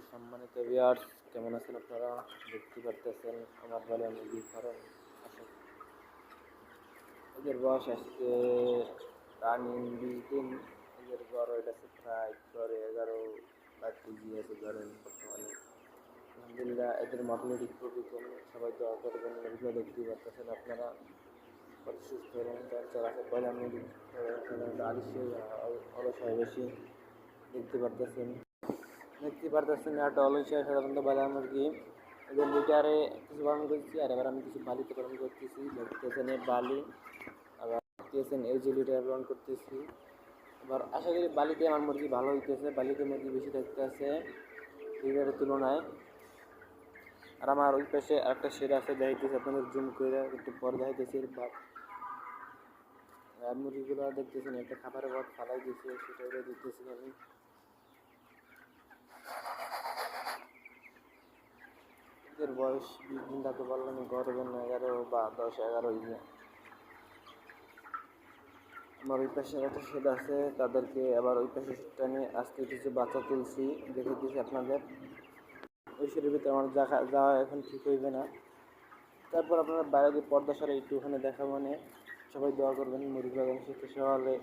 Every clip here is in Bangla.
সম্মানিত ভিউয়ার্স, কেমন আছেন আপনারা? দেখতে পারতেছেন আমার বাড়ি মুরগির ফার্ম। এদের বয়স আজকে রানিং 20 দিন। এদের বড় এটা প্রায় 11-12 কেজি আছে ধরেন বর্তমানে। আলহামদুলিল্লাহ, এদের মর্টালিটি খুবই কম। সবাই দোয়া করবেন। মুরগিগুলো দেখতে পারতেছেন আপনারা কত সুস্থ এবং চঞ্চল আছে। ব্রয়লার মুরগি আলিশে অলস হয় বেশি। দেখতে পারতেছেন একটা অলসিয়া সাধারণত ব্রয়লার মুরগি। এদের লিটারে কিছু পালন করছি, আর এবার আমি কিছু বালিতে পালন করতেছি। দেখতেছেন বালি, আবার দেখতেছেন এই যে লিটার পালন করতেছি। এবার আশা করি বালিতে আমার মুরগি ভালো হইতেছে, বালিতে মুরগি বেশি থাকতে আছে লিটারের তুলনায়। আর আমার ওই পাশে আরেকটা শেড আছে, দেখাইতেছি আপনাদের জুম করে একটু পরে দেখাইতেছি। আর মুরগিগুলো দেখতেছেন একটা খাবারের ভাত ফালাই দিয়েছে, সেটা দিতেছি আমি। এদের বয়স 20 দিন থাকতে পারলাম, গরমের 11 বা 10-11 দিনে। আমার ওই পাশে একটা শেড আছে, তাদেরকে আবার ওই পাশে শেডটা নিয়ে আজকে কিছু বাচ্চা তুলছি, দেখে দিয়েছি আপনাদের। ওই শেডের ভিতরে আমার যাওয়া এখন ঠিক হইবে না। তারপর আপনারা বাইরে দিয়ে পর্দা সারে একটু ওখানে দেখাবো। মানে সবাই দোয়া করবেন মুরগিগুলো যেন সুস্থ সবলে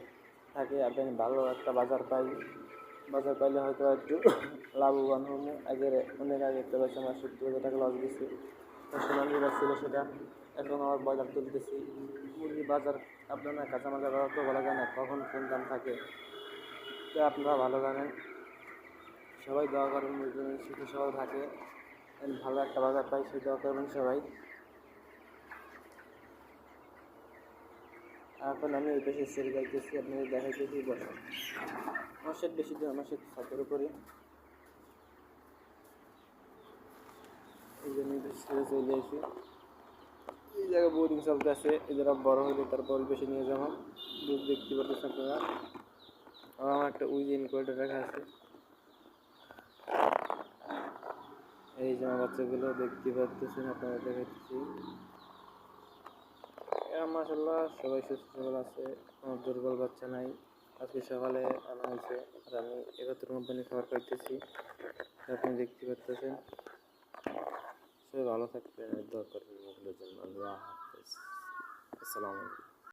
থাকে, আর যেন ভালো একটা বাজার পাইলে হয়তো একটু লাভবান হবো। অনেক আগে একটা বেশি আমার 70,000 টাকা লস দিচ্ছি, সোনালিরা ছিল সেটা। এখন আমার বাজার তুলতেছি। মুরগির বাজার আপনারা কাঁচামাল ব্যবহার তো বলা যায় না কখন কোন দাম থাকে, তো আপনারা ভালো জানেন। সবাই দোয়া করবেন মুরগি সুস্থ সবল থাকে, ভালো একটা বাজার পাই, সেই দোয়া করবেন সবাই। এখন আমি ওই পাশে সেরে যাইতেছি, আপনাদের দেখাইতেছি। বসে আমার সেট বেশি দিন, আমার সেট ছাদের উপরে। এই জন্য ছেড়ে চলে আসি। এই জায়গায় বোরিং চলতে আছে, এদের বড় হলে তারপর বেশি নিয়ে যাবো। দুধ দেখতে পাচ্ছেন আপনারা। আমার একটা উইজেন করে রাখা আছে। এই যে আমার বাচ্চাগুলো দেখতে পাচ্ছেন, আপনারা দেখাচ্ছি। মাশাআল্লাহ সবাই সুস্থ সবল আছে, কোনো দুর্বল বাচ্চা নাই। আজকে সকালে আনা হয়েছে, আর আমি 71 কোম্পানি খাবার পাইতেছি, আপনি দেখতে পাচ্ছেন। সবাই ভালো থাকবেন, দোয়া করবেন। আল্লাহ হাফেজ। আসসালামু আলাইকুম।